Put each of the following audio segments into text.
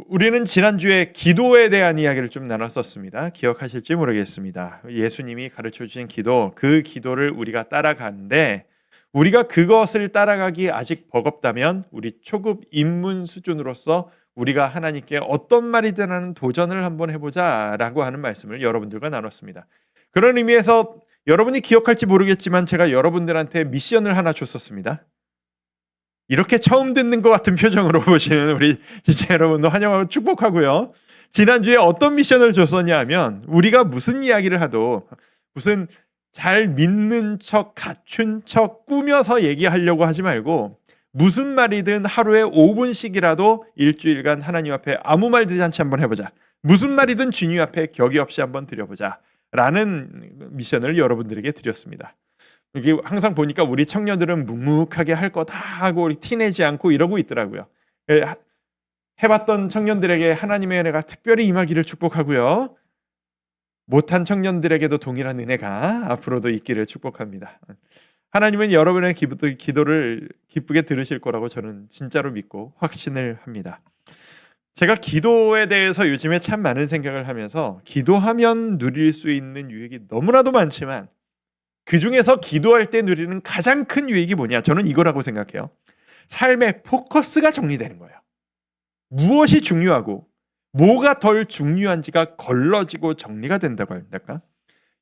우리는 지난주에 기도에 대한 이야기를 좀 나눴었습니다. 기억하실지 모르겠습니다. 예수님이 가르쳐 주신 기도, 그 기도를 우리가 따라가는데 우리가 그것을 따라가기 아직 버겁다면 우리 초급 입문 수준으로서 우리가 하나님께 어떤 말이든 하는 도전을 한번 해보자라고 하는 말씀을 여러분들과 나눴습니다. 그런 의미에서 여러분이 기억할지 모르겠지만 제가 여러분들한테 미션을 하나 줬었습니다. 이렇게 처음 듣는 것 같은 표정으로 보시는 우리 지체 여러분도 환영하고 축복하고요. 지난주에 어떤 미션을 줬었냐 하면 우리가 무슨 이야기를 하도 무슨 잘 믿는 척, 갖춘 척 꾸며서 얘기하려고 하지 말고 무슨 말이든 하루에 5분씩이라도 일주일간 하나님 앞에 아무 말 되지 않지 한번 해보자. 무슨 말이든 주님 앞에 격의 없이 한번 드려보자. 라는 미션을 여러분들에게 드렸습니다. 이게 항상 보니까 우리 청년들은 묵묵하게 할 거 다 하고 우리 티내지 않고 이러고 있더라고요. 해봤던 청년들에게 하나님의 은혜가 특별히 임하기를 축복하고요. 못한 청년들에게도 동일한 은혜가 앞으로도 있기를 축복합니다. 하나님은 여러분의 기도를 기쁘게 들으실 거라고 저는 진짜로 믿고 확신을 합니다. 제가 기도에 대해서 요즘에 참 많은 생각을 하면서 기도하면 누릴 수 있는 유익이 너무나도 많지만 그 중에서 기도할 때 누리는 가장 큰 유익이 뭐냐? 저는 이거라고 생각해요. 삶의 포커스가 정리되는 거예요. 무엇이 중요하고 뭐가 덜 중요한지가 걸러지고 정리가 된다고 할까?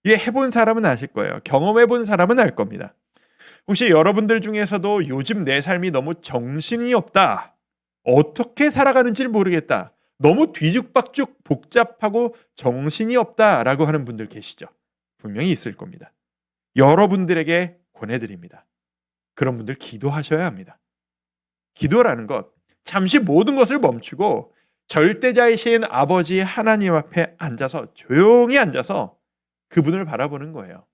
이게 해본 사람은 아실 거예요. 경험해본 사람은 알 겁니다. 혹시 여러분들 중에서도 요즘 내 삶이 너무 정신이 없다. 어떻게 살아가는지를 모르겠다. 너무 뒤죽박죽 복잡하고 정신이 없다라고 하는 분들 계시죠? 분명히 있을 겁니다. 여러분들에게 권해드립니다. 그런 분들 기도하셔야 합니다. 기도라는 것, 잠시 모든 것을 멈추고 절대자이신 아버지 하나님 앞에 앉아서 조용히 앉아서 그분을 바라보는 거예요.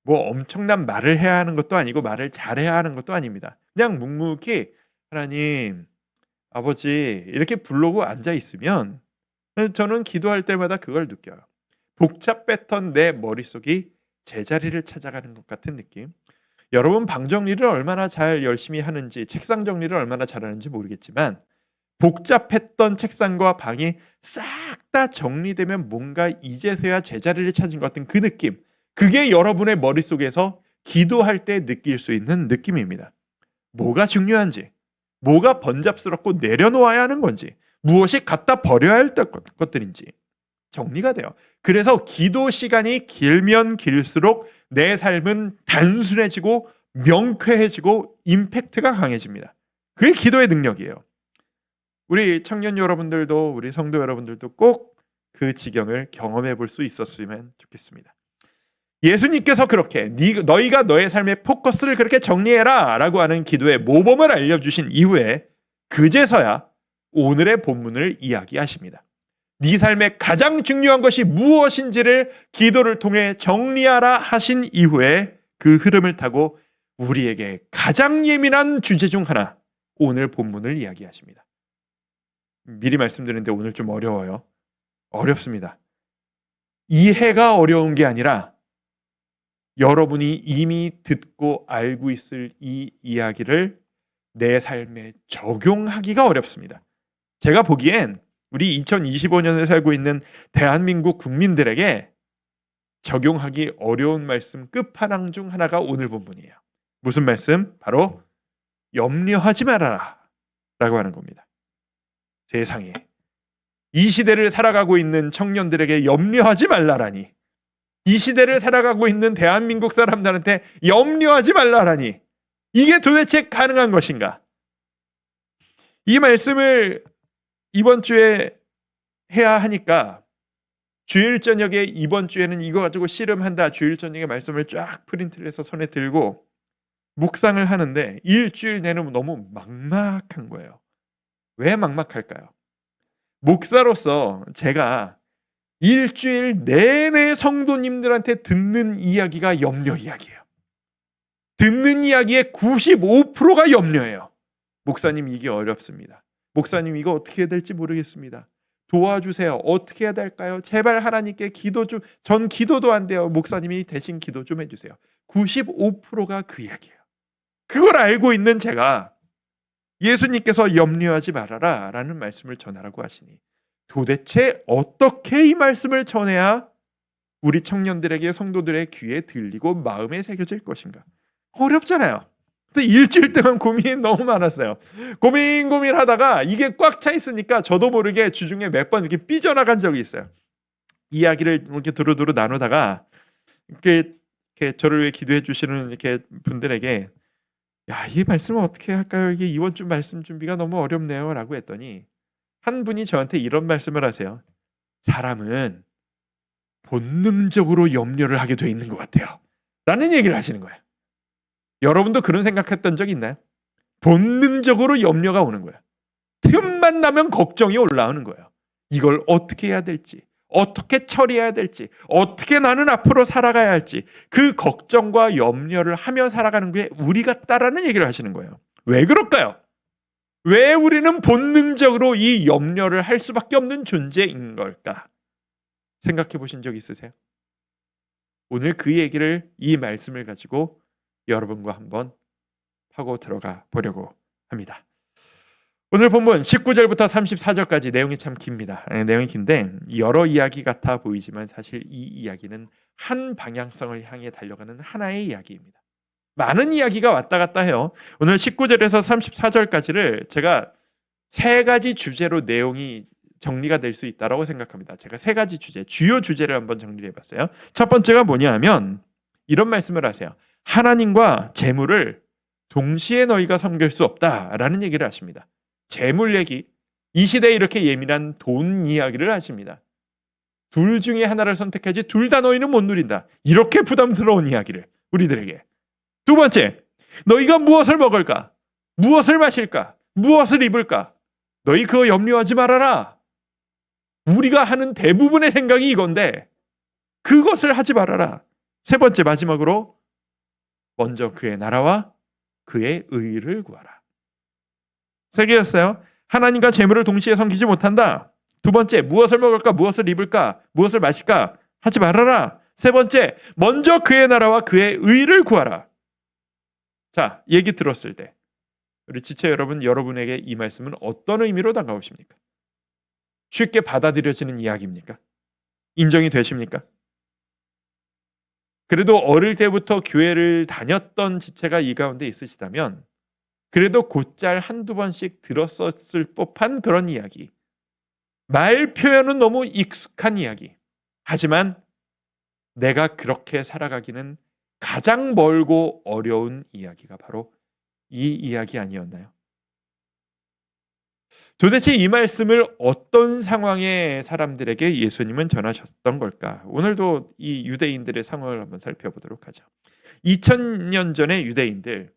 뭐 엄청난 말을 해야 하는 것도 아니고 말을 잘해야 하는 것도 아닙니다. 그냥 묵묵히 하나님, 아버지 이렇게 부르고 앉아 있으면 저는 기도할 때마다 그걸 느껴요. 복잡했던 내 머릿속이 제자리를 찾아가는 것 같은 느낌. 여러분 방 정리를 얼마나 잘 열심히 하는지 책상 정리를 얼마나 잘하는지 모르겠지만 복잡했던 책상과 방이 싹 다 정리되면 뭔가 이제서야 제자리를 찾은 것 같은 그 느낌. 그게 여러분의 머릿속에서 기도할 때 느낄 수 있는 느낌입니다. 뭐가 중요한지, 뭐가 번잡스럽고 내려놓아야 하는 건지, 무엇이 갖다 버려야 할 것들인지 정리가 돼요. 그래서 기도 시간이 길면 길수록 내 삶은 단순해지고 명쾌해지고 임팩트가 강해집니다. 그게 기도의 능력이에요. 우리 청년 여러분들도 우리 성도 여러분들도 꼭 그 지경을 경험해 볼 수 있었으면 좋겠습니다. 예수님께서 그렇게 너희가 너의 삶의 포커스를 그렇게 정리해라 라고 하는 기도의 모범을 알려주신 이후에 그제서야 오늘의 본문을 이야기하십니다. 네 삶의 가장 중요한 것이 무엇인지를 기도를 통해 정리하라 하신 이후에 그 흐름을 타고 우리에게 가장 예민한 주제 중 하나, 오늘 본문을 이야기하십니다. 미리 말씀드리는데 오늘 좀 어려워요. 어렵습니다. 이해가 어려운 게 아니라 여러분이 이미 듣고 알고 있을 이 이야기를 내 삶에 적용하기가 어렵습니다. 제가 보기엔 우리 2025년에 살고 있는 대한민국 국민들에게 적용하기 어려운 말씀 끝판왕 중 하나가 오늘 본문이에요. 무슨 말씀? 바로 염려하지 말아라 라고 하는 겁니다. 세상에 이 시대를 살아가고 있는 청년들에게 염려하지 말라라니, 이 시대를 살아가고 있는 대한민국 사람들한테 염려하지 말라라니, 이게 도대체 가능한 것인가? 이 말씀을 이번 주에 해야 하니까 주일 저녁에 이번 주에는 이거 가지고 씨름한다. 주일 저녁에 말씀을 쫙 프린트를 해서 손에 들고 묵상을 하는데 일주일 내내 너무 막막한 거예요. 왜 막막할까요? 목사로서 제가 일주일 내내 성도님들한테 듣는 이야기가 염려 이야기예요. 듣는 이야기의 95%가 염려예요. 목사님 이게 어렵습니다. 목사님 이거 어떻게 해야 될지 모르겠습니다. 도와주세요. 어떻게 해야 될까요? 제발 하나님께 기도 좀, 전 기도도 안 돼요. 목사님이 대신 기도 좀 해주세요. 95%가 그 이야기예요. 그걸 알고 있는 제가 예수님께서 염려하지 말아라 라는 말씀을 전하라고 하시니 도대체 어떻게 이 말씀을 전해야 우리 청년들에게 성도들의 귀에 들리고 마음에 새겨질 것인가? 어렵잖아요. 그래서 일주일 동안 고민이 너무 많았어요. 고민하다가 이게 꽉 차 있으니까 저도 모르게 주중에 몇 번 이렇게 삐져나간 적이 있어요. 이야기를 이렇게 두루두루 나누다가 이렇게 저를 위해 기도해 주시는 이렇게 분들에게 야, 이 말씀을 어떻게 할까요? 이게 이번 주 말씀 준비가 너무 어렵네요라고 했더니 한 분이 저한테 이런 말씀을 하세요. 사람은 본능적으로 염려를 하게 돼 있는 것 같아요. 라는 얘기를 하시는 거예요. 여러분도 그런 생각했던 적 있나요? 본능적으로 염려가 오는 거예요. 틈만 나면 걱정이 올라오는 거예요. 이걸 어떻게 해야 될지, 어떻게 처리해야 될지, 어떻게 나는 앞으로 살아가야 할지 그 걱정과 염려를 하며 살아가는 게 우리 같다라는 얘기를 하시는 거예요. 왜 그럴까요? 왜 우리는 본능적으로 이 염려를 할 수밖에 없는 존재인 걸까? 생각해 보신 적 있으세요? 오늘 그 얘기를 이 말씀을 가지고 여러분과 한번 파고 들어가 보려고 합니다. 오늘 본문 19절부터 34절까지 내용이 참 깁니다. 내용이 긴데 여러 이야기 같아 보이지만 사실 이 이야기는 한 방향성을 향해 달려가는 하나의 이야기입니다. 많은 이야기가 왔다 갔다 해요. 오늘 19절에서 34절까지를 제가 세 가지 주제로 내용이 정리가 될 수 있다고 생각합니다. 제가 세 가지 주제, 주요 주제를 한번 정리해 봤어요. 첫 번째가 뭐냐 하면 이런 말씀을 하세요. 하나님과 재물을 동시에 너희가 섬길 수 없다라는 얘기를 하십니다. 재물 얘기, 이 시대에 이렇게 예민한 돈 이야기를 하십니다. 둘 중에 하나를 선택하지 둘 다 너희는 못 누린다. 이렇게 부담스러운 이야기를 우리들에게. 두 번째, 너희가 무엇을 먹을까? 무엇을 마실까? 무엇을 입을까? 너희 그거 염려하지 말아라. 우리가 하는 대부분의 생각이 이건데 그것을 하지 말아라. 세 번째, 마지막으로 먼저 그의 나라와 그의 의를 구하라. 세 개였어요. 하나님과 재물을 동시에 섬기지 못한다. 두 번째, 무엇을 먹을까? 무엇을 입을까? 무엇을 마실까? 하지 말아라. 세 번째, 먼저 그의 나라와 그의 의를 구하라. 자, 얘기 들었을 때 우리 지체 여러분, 여러분에게 이 말씀은 어떤 의미로 다가오십니까? 쉽게 받아들여지는 이야기입니까? 인정이 되십니까? 그래도 어릴 때부터 교회를 다녔던 지체가 이 가운데 있으시다면 그래도 곧잘 한두 번씩 들었었을 법한 그런 이야기. 말 표현은 너무 익숙한 이야기. 하지만 내가 그렇게 살아가기는 가장 멀고 어려운 이야기가 바로 이 이야기 아니었나요? 도대체 이 말씀을 어떤 상황의 사람들에게 예수님은 전하셨던 걸까? 오늘도 이 유대인들의 상황을 한번 살펴보도록 하죠. 2000년 전의 유대인들,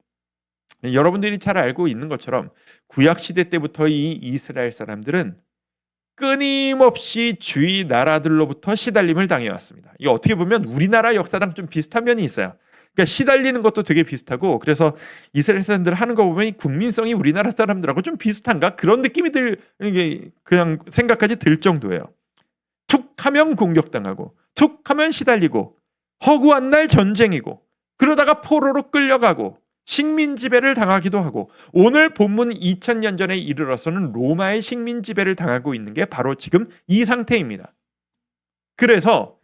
여러분들이 잘 알고 있는 것처럼 구약시대 때부터 이 이스라엘 사람들은 끊임없이 주위 나라들로부터 시달림을 당해왔습니다. 이게 어떻게 보면 우리나라 역사랑 좀 비슷한 면이 있어요. 그러니까 시달리는 것도 되게 비슷하고 그래서 이스라엘 사람들 하는 거 보면 국민성이 우리나라 사람들하고 좀 비슷한가 그런 느낌이 그냥 생각까지 들 정도예요. 툭 하면 공격당하고 툭 하면 시달리고 허구한 날 전쟁이고 그러다가 포로로 끌려가고 식민 지배를 당하기도 하고 오늘 본문 2000년 전에 이르러서는 로마의 식민 지배를 당하고 있는 게 바로 지금 이 상태입니다. 그래서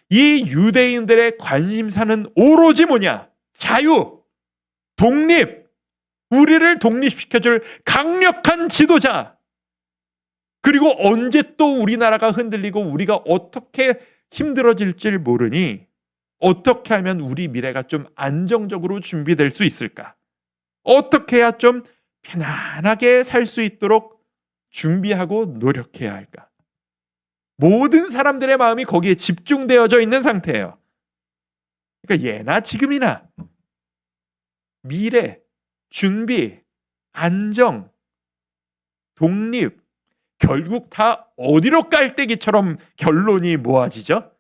이 유대인들의 관심사는 오로지 뭐냐? 자유, 독립, 우리를 독립시켜줄 강력한 지도자. 그리고 언제 또 우리나라가 흔들리고 우리가 어떻게 힘들어질지 모르니 어떻게 하면 우리 미래가 좀 안정적으로 준비될 수 있을까? 어떻게 해야 좀 편안하게 살 수 있도록 준비하고 노력해야 할까? 모든 사람들의 마음이 거기에 집중되어져 있는 상태예요. 그러니까 예나 지금이나 미래, 준비, 안정, 독립 결국 다 어디로 깔때기처럼 결론이 모아지죠?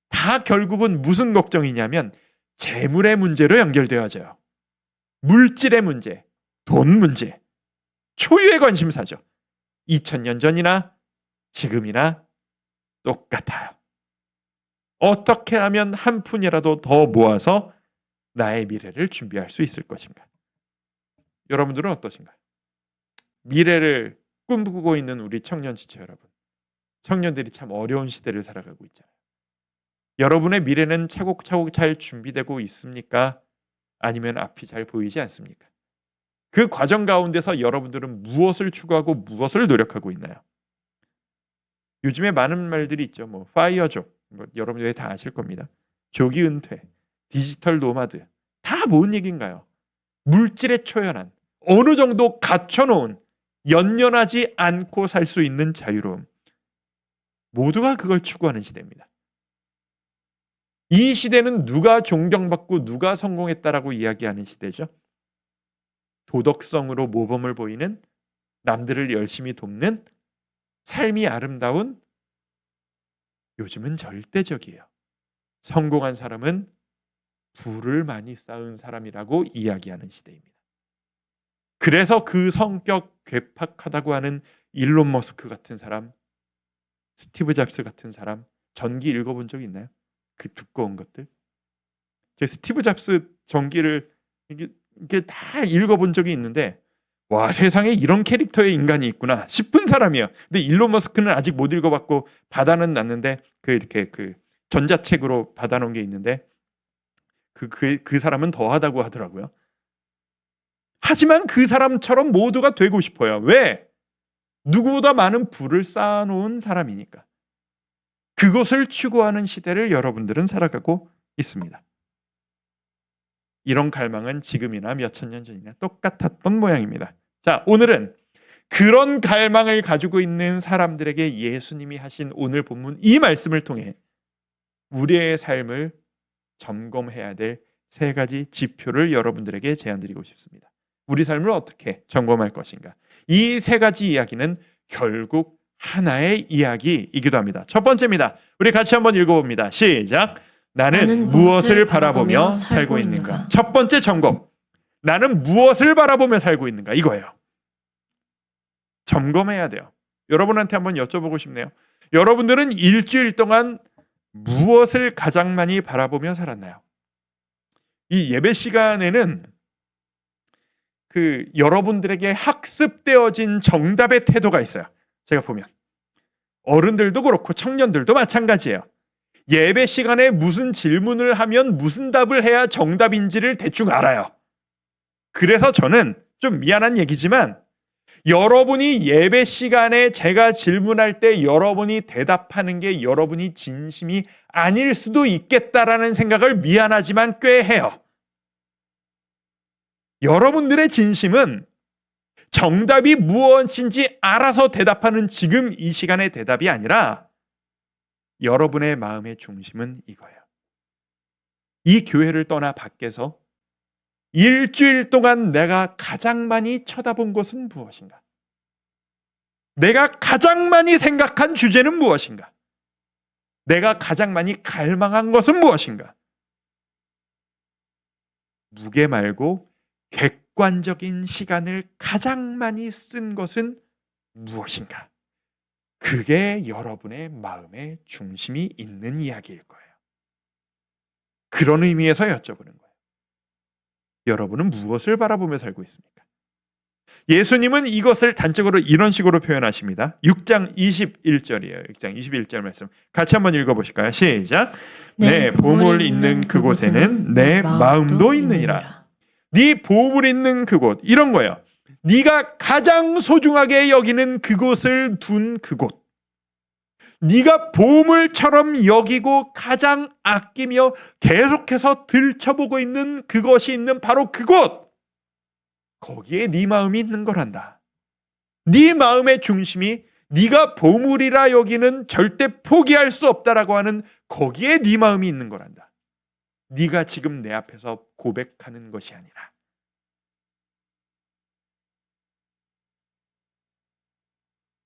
다 결국은 무슨 걱정이냐면 재물의 문제로 연결되어져요. 물질의 문제, 돈 문제, 초유의 관심사죠. 2000년 전이나 지금이나 똑같아요. 어떻게 하면 한 푼이라도 더 모아서 나의 미래를 준비할 수 있을 것인가? 여러분들은 어떠신가요? 미래를 꿈꾸고 있는 우리 청년 지체 여러분, 청년들이 참 어려운 시대를 살아가고 있잖아요. 여러분의 미래는 차곡차곡 잘 준비되고 있습니까? 아니면 앞이 잘 보이지 않습니까? 그 과정 가운데서 여러분들은 무엇을 추구하고 무엇을 노력하고 있나요? 요즘에 많은 말들이 있죠. 뭐 파이어족, 여러분들이 다 아실 겁니다. 조기 은퇴, 디지털 노마드, 다 뭔 얘기인가요? 물질에 초연한, 어느 정도 갖춰놓은, 연연하지 않고 살 수 있는 자유로움. 모두가 그걸 추구하는 시대입니다. 이 시대는 누가 존경받고 누가 성공했다라고 이야기하는 시대죠. 도덕성으로 모범을 보이는, 남들을 열심히 돕는, 삶이 아름다운, 요즘은 절대적이에요. 성공한 사람은 부를 많이 쌓은 사람이라고 이야기하는 시대입니다. 그래서 그 성격 괴팍하다고 하는 일론 머스크 같은 사람, 스티브 잡스 같은 사람, 전기 읽어본 적 있나요? 그 두꺼운 것들. 제 스티브 잡스 전기를 이게 다 읽어본 적이 있는데, 와, 세상에 이런 캐릭터의 인간이 있구나 싶은 사람이에요. 근데 일론 머스크는 아직 못 읽어봤고 받아는 놨는데, 이렇게 전자책으로 받아놓은 게 있는데, 그 사람은 더하다고 하더라고요. 하지만 그 사람처럼 모두가 되고 싶어요. 왜? 누구보다 많은 부를 쌓아놓은 사람이니까. 그것을 추구하는 시대를 여러분들은 살아가고 있습니다. 이런 갈망은 지금이나 몇천 년 전이나 똑같았던 모양입니다. 자, 오늘은 그런 갈망을 가지고 있는 사람들에게 예수님이 하신 오늘 본문 이 말씀을 통해 우리의 삶을 점검해야 될 세 가지 지표를 여러분들에게 제안드리고 싶습니다. 우리 삶을 어떻게 점검할 것인가? 이 세 가지 이야기는 결국 하나의 이야기이기도 합니다. 첫 번째입니다. 우리 같이 한번 읽어봅니다. 시작. 나는 무엇을 바라보며 살고 있는가? 첫 번째 점검. 나는 무엇을 바라보며 살고 있는가? 이거예요. 점검해야 돼요. 여러분한테 한번 여쭤보고 싶네요. 여러분들은 일주일 동안 무엇을 가장 많이 바라보며 살았나요? 이 예배 시간에는 여러분들에게 학습되어진 정답의 태도가 있어요. 제가 보면 어른들도 그렇고 청년들도 마찬가지예요. 예배 시간에 무슨 질문을 하면 무슨 답을 해야 정답인지를 대충 알아요. 그래서 저는 좀 미안한 얘기지만, 여러분이 예배 시간에 제가 질문할 때 여러분이 대답하는 게 여러분이 진심이 아닐 수도 있겠다라는 생각을 미안하지만 꽤 해요. 여러분들의 진심은 정답이 무엇인지 알아서 대답하는 지금 이 시간의 대답이 아니라, 여러분의 마음의 중심은 이거예요. 이 교회를 떠나 밖에서 일주일 동안 내가 가장 많이 쳐다본 것은 무엇인가? 내가 가장 많이 생각한 주제는 무엇인가? 내가 가장 많이 갈망한 것은 무엇인가? 무게 말고 객관적인 시간을 가장 많이 쓴 것은 무엇인가? 그게 여러분의 마음의 중심이 있는 이야기일 거예요. 그런 의미에서 여쭤보는 거예요. 여러분은 무엇을 바라보며 살고 있습니까? 예수님은 이것을 단적으로 이런 식으로 표현하십니다. 6장 21절이에요. 6장 21절 말씀 같이 한번 읽어보실까요? 시작. 내 보물 있는 그곳에는 내 마음도 있느니라. 네 보물 있는 그곳, 이런 거예요. 네가 가장 소중하게 여기는 그곳을 둔 그곳, 네가 보물처럼 여기고 가장 아끼며 계속해서 들춰보고 있는 그것이 있는 바로 그곳, 거기에 네 마음이 있는 거란다. 네 마음의 중심이 네가 보물이라 여기는 절대 포기할 수 없다라고 하는 거기에 네 마음이 있는 거란다. 네가 지금 내 앞에서 고백하는 것이 아니라.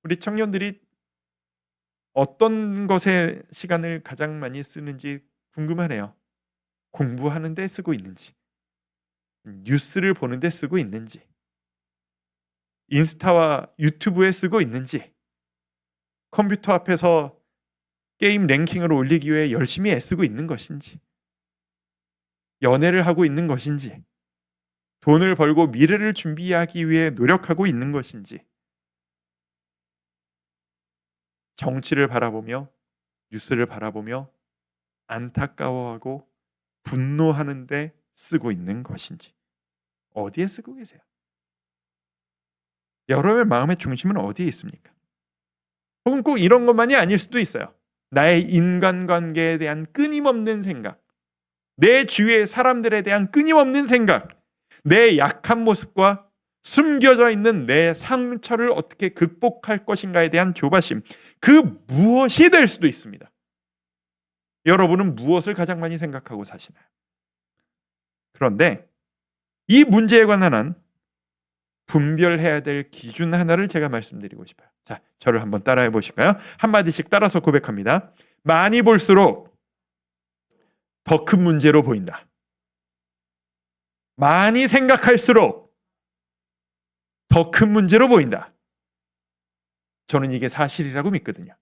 우리 청년들이 어떤 것에 시간을 가장 많이 쓰는지 궁금하네요. 공부하는 데 쓰고 있는지, 뉴스를 보는 데 쓰고 있는지, 인스타와 유튜브에 쓰고 있는지, 컴퓨터 앞에서 게임 랭킹을 올리기 위해 열심히 애쓰고 있는 것인지, 연애를 하고 있는 것인지, 돈을 벌고 미래를 준비하기 위해 노력하고 있는 것인지, 정치를 바라보며 뉴스를 바라보며 안타까워하고 분노하는데 쓰고 있는 것인지, 어디에 쓰고 계세요? 여러분의 마음의 중심은 어디에 있습니까? 혹은 꼭 이런 것만이 아닐 수도 있어요. 나의 인간관계에 대한 끊임없는 생각, 내 주위의 사람들에 대한 끊임없는 생각, 내 약한 모습과 숨겨져 있는 내 상처를 어떻게 극복할 것인가에 대한 조바심, 그 무엇이 될 수도 있습니다. 여러분은 무엇을 가장 많이 생각하고 사시나요? 그런데 이 문제에 관한 분별해야 될 기준 하나를 제가 말씀드리고 싶어요. 자, 저를 한번 따라해 보실까요? 한마디씩 따라서 고백합니다. 많이 볼수록 더 큰 문제로 보인다. 많이 생각할수록 더 큰 문제로 보인다. 저는 이게 사실이라고 믿거든요.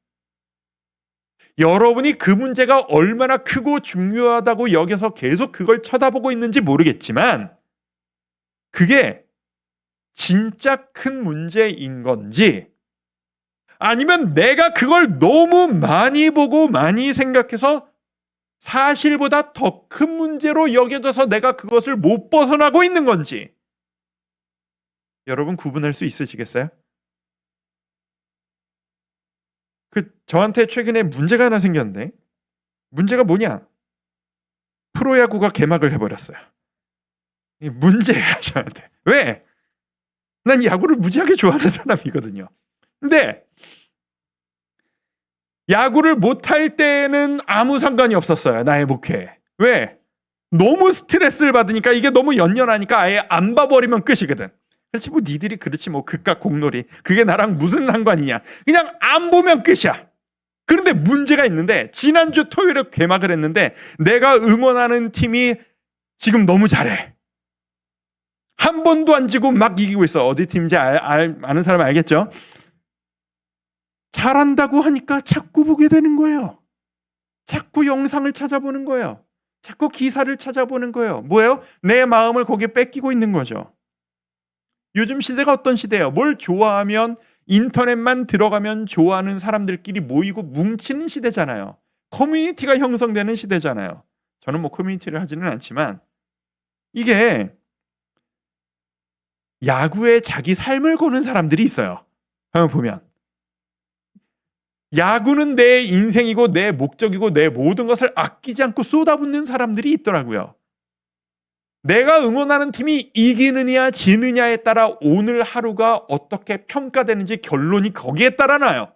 여러분이 그 문제가 얼마나 크고 중요하다고 여겨서 계속 그걸 쳐다보고 있는지 모르겠지만, 그게 진짜 큰 문제인 건지, 아니면 내가 그걸 너무 많이 보고 많이 생각해서 사실보다 더 큰 문제로 여겨져서 내가 그것을 못 벗어나고 있는 건지, 여러분 구분할 수 있으시겠어요? 저한테 최근에 문제가 하나 생겼는데, 문제가 뭐냐? 프로야구가 개막을 해버렸어요. 이 문제야, 저한테. 왜? 난 야구를 무지하게 좋아하는 사람이거든요. 근데 야구를 못할 때는 아무 상관이 없었어요, 나의 목회에. 왜? 너무 스트레스를 받으니까, 이게 너무 연연하니까 아예 안 봐버리면 끝이거든. 그렇지, 뭐 니들이 그렇지, 뭐 극과 공놀이, 그게 나랑 무슨 상관이냐. 그냥 안 보면 끝이야. 그런데 문제가 있는데, 지난주 토요일에 개막을 했는데 내가 응원하는 팀이 지금 너무 잘해. 한 번도 안 지고 막 이기고 있어. 어디 팀인지 아는 사람 알겠죠? 잘한다고 하니까 자꾸 보게 되는 거예요. 자꾸 영상을 찾아보는 거예요. 자꾸 기사를 찾아보는 거예요. 뭐예요? 내 마음을 거기에 뺏기고 있는 거죠. 요즘 시대가 어떤 시대예요? 뭘 좋아하면 인터넷만 들어가면 좋아하는 사람들끼리 모이고 뭉치는 시대잖아요. 커뮤니티가 형성되는 시대잖아요. 저는 뭐 커뮤니티를 하지는 않지만, 이게 야구에 자기 삶을 거는 사람들이 있어요. 한번 보면 야구는 내 인생이고 내 목적이고 내 모든 것을 아끼지 않고 쏟아붓는 사람들이 있더라고요. 내가 응원하는 팀이 이기느냐 지느냐에 따라 오늘 하루가 어떻게 평가되는지 결론이 거기에 따라 나요.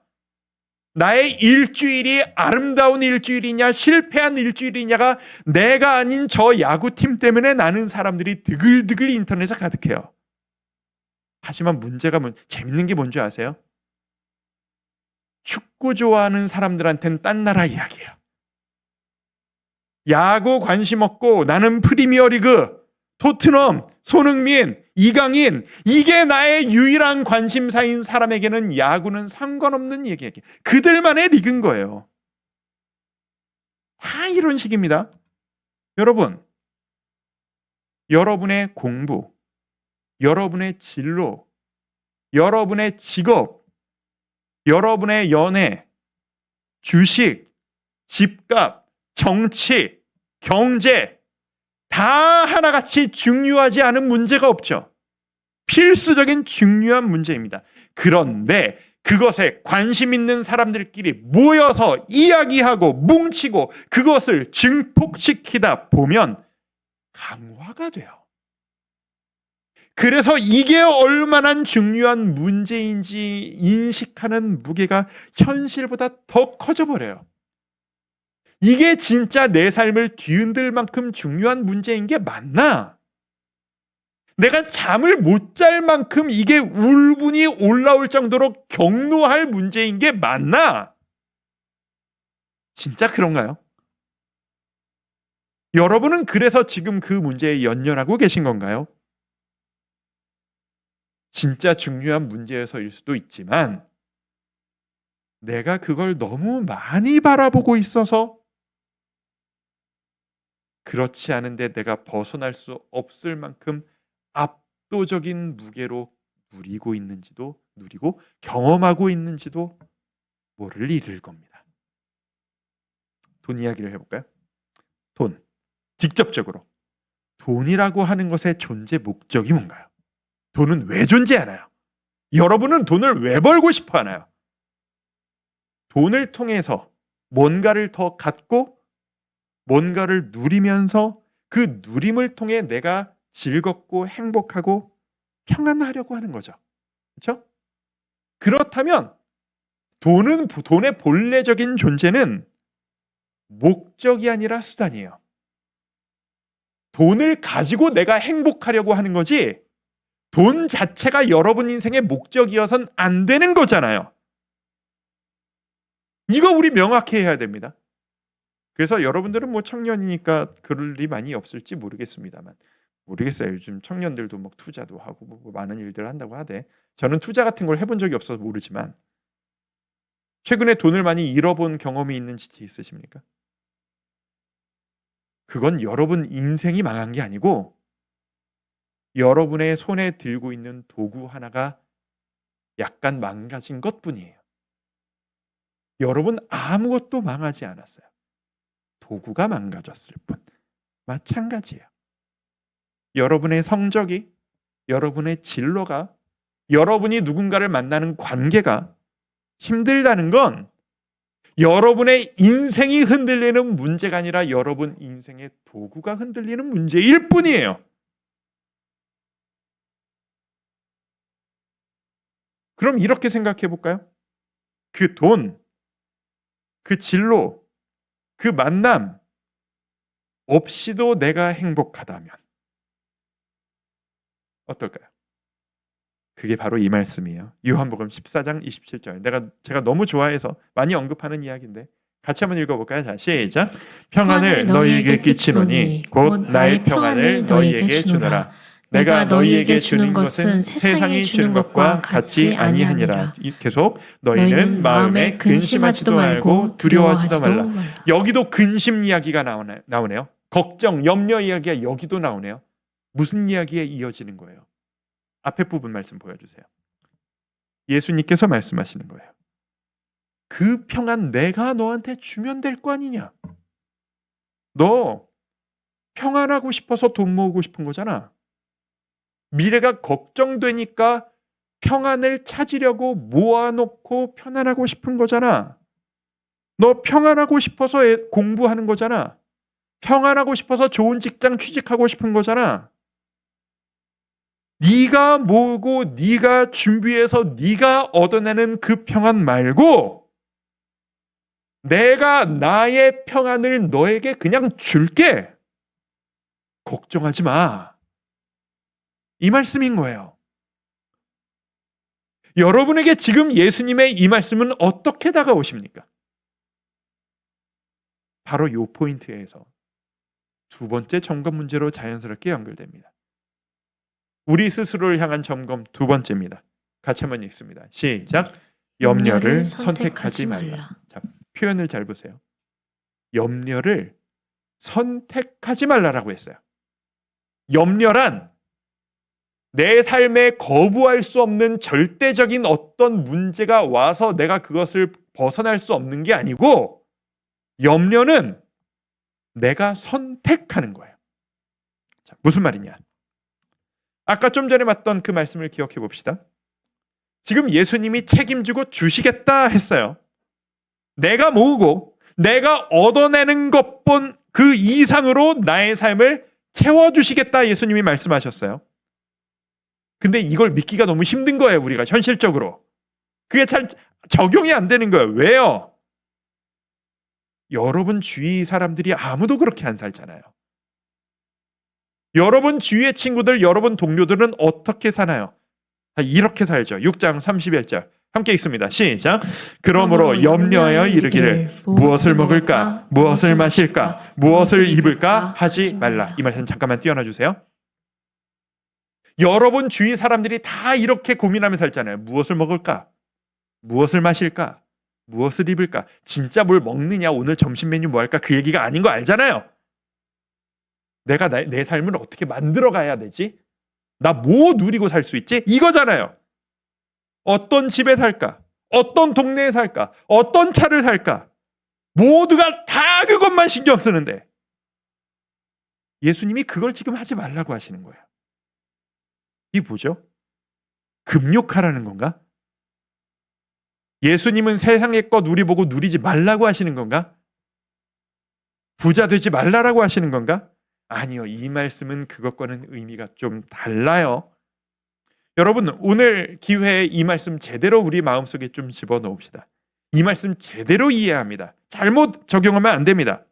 나의 일주일이 아름다운 일주일이냐 실패한 일주일이냐가 내가 아닌 저 야구팀 때문에 나는 사람들이 드글드글 인터넷에 가득해요. 하지만 문제가 재밌는 게 뭔지 아세요? 축구 좋아하는 사람들한테는 딴 나라 이야기예요. 야구 관심 없고 나는 프리미어리그, 토트넘, 손흥민, 이강인, 이게 나의 유일한 관심사인 사람에게는 야구는 상관없는 얘기예요. 그들만의 리그인 거예요. 다 이런 식입니다. 여러분, 여러분의 공부, 여러분의 진로, 여러분의 직업, 여러분의 연애, 주식, 집값, 정치, 경제, 다 하나같이 중요하지 않은 문제가 없죠. 필수적인 중요한 문제입니다. 그런데 그것에 관심 있는 사람들끼리 모여서 이야기하고 뭉치고 그것을 증폭시키다 보면 강화가 돼요. 그래서 이게 얼마나 중요한 문제인지 인식하는 무게가 현실보다 더 커져버려요. 이게 진짜 내 삶을 뒤흔들 만큼 중요한 문제인 게 맞나? 내가 잠을 못 잘 만큼 이게 울분이 올라올 정도로 격노할 문제인 게 맞나? 진짜 그런가요? 여러분은 그래서 지금 그 문제에 연연하고 계신 건가요? 진짜 중요한 문제여서일 수도 있지만 내가 그걸 너무 많이 바라보고 있어서 그렇지 않은데 내가 벗어날 수 없을 만큼 압도적인 무게로 누리고 경험하고 있는지도 모를 일일 겁니다. 돈 이야기를 해볼까요? 돈. 직접적으로 돈이라고 하는 것의 존재 목적이 뭔가요? 돈은 왜 존재하나요? 여러분은 돈을 왜 벌고 싶어 하나요? 돈을 통해서 뭔가를 더 갖고 뭔가를 누리면서 그 누림을 통해 내가 즐겁고 행복하고 평안하려고 하는 거죠. 그렇죠? 그렇다면 돈의 본래적인 존재는 목적이 아니라 수단이에요. 돈을 가지고 내가 행복하려고 하는 거지 돈 자체가 여러분 인생의 목적이어선 안 되는 거잖아요. 이거 우리 명확히 해야 됩니다. 그래서 여러분들은 뭐 청년이니까 그럴 일이 많이 없을지 모르겠습니다만 모르겠어요. 요즘 청년들도 막 투자도 하고 뭐 많은 일들을 한다고 하대. 저는 투자 같은 걸 해본 적이 없어서 모르지만 최근에 돈을 많이 잃어본 경험이 있는지 있으십니까? 그건 여러분 인생이 망한 게 아니고 여러분의 손에 들고 있는 도구 하나가 약간 망가진 것뿐이에요. 여러분 아무것도 망하지 않았어요. 도구가 망가졌을 뿐. 마찬가지예요. 여러분의 성적이, 여러분의 진로가, 여러분이 누군가를 만나는 관계가 힘들다는 건 여러분의 인생이 흔들리는 문제가 아니라 여러분 인생의 도구가 흔들리는 문제일 뿐이에요. 그럼 이렇게 생각해 볼까요? 그 돈, 그 진로, 그 만남 없이도 내가 행복하다면 어떨까요? 그게 바로 이 말씀이에요. 요한복음 14장 27절. 제가 너무 좋아해서 많이 언급하는 이야기인데 같이 한번 읽어볼까요? 자, 시작. 평안을 너희에게 끼치노니 곧 나의 평안을 너희에게 주노라. 내가 너희에게 주는 것은 세상이 주는 것과 같지 아니하니라. 계속 너희는 마음에 근심하지도 말고 두려워하지도 말라. 여기도 근심 이야기가 나오네요. 걱정, 염려 이야기가 여기도 나오네요. 무슨 이야기에 이어지는 거예요? 앞에 부분 말씀 보여주세요. 예수님께서 말씀하시는 거예요. 그 평안 내가 너한테 주면 될 거 아니냐? 너 평안하고 싶어서 돈 모으고 싶은 거잖아. 미래가 걱정되니까 평안을 찾으려고 모아놓고 편안하고 싶은 거잖아. 너 평안하고 싶어서 공부하는 거잖아. 평안하고 싶어서 좋은 직장 취직하고 싶은 거잖아. 네가 모으고 네가 준비해서 네가 얻어내는 그 평안 말고 내가 나의 평안을 너에게 그냥 줄게. 걱정하지 마. 이 말씀인 거예요. 여러분에게 지금 예수님의 이 말씀은 어떻게 다가오십니까? 바로 이 포인트에서 두 번째 점검 문제로 자연스럽게 연결됩니다. 우리 스스로를 향한 점검 두 번째입니다. 같이 한번 읽습니다. 시작. 염려를 선택하지 말라. 자, 표현을 잘 보세요. 염려를 선택하지 말라라고 했어요. 염려란 내 삶에 거부할 수 없는 절대적인 어떤 문제가 와서 내가 그것을 벗어날 수 없는 게 아니고 염려는 내가 선택하는 거예요. 자, 무슨 말이냐? 아까 좀 전에 봤던 그 말씀을 기억해 봅시다. 지금 예수님이 책임지고 주시겠다 했어요. 내가 모으고 내가 얻어내는 것본 그 이상으로 나의 삶을 채워주시겠다 예수님이 말씀하셨어요. 근데 이걸 믿기가 너무 힘든 거예요. 우리가 현실적으로. 그게 잘 적용이 안 되는 거예요. 왜요? 여러분 주위 사람들이 아무도 그렇게 안 살잖아요. 여러분 주위의 친구들, 여러분 동료들은 어떻게 사나요? 이렇게 살죠. 6장 31절. 함께 읽습니다. 시작. 그러므로 염려하여 이르기를 무엇을 먹을까? 무엇을 마실까? 무엇을 입을까? 하지 말라. 이 말씀 잠깐만 띄워놔 주세요. 여러분 주위 사람들이 다 이렇게 고민하며 살잖아요. 무엇을 먹을까? 무엇을 마실까? 무엇을 입을까? 진짜 뭘 먹느냐? 오늘 점심 메뉴 뭐 할까? 그 얘기가 아닌 거 알잖아요. 내가 내 삶을 어떻게 만들어 가야 되지? 나 뭐 누리고 살 수 있지? 이거잖아요. 어떤 집에 살까? 어떤 동네에 살까? 어떤 차를 살까? 모두가 다 그것만 신경 쓰는데 예수님이 그걸 지금 하지 말라고 하시는 거예요. 이게 뭐죠? 금욕하라는 건가? 예수님은 세상의 것 누리보고 누리지 말라고 하시는 건가? 부자 되지 말라라고 하시는 건가? 아니요. 이 말씀은 그것과는 의미가 좀 달라요. 여러분, 오늘 기회에 이 말씀 제대로 우리 마음속에 좀 집어넣읍시다. 이 말씀 제대로 이해합니다. 잘못 적용하면 안 됩니다.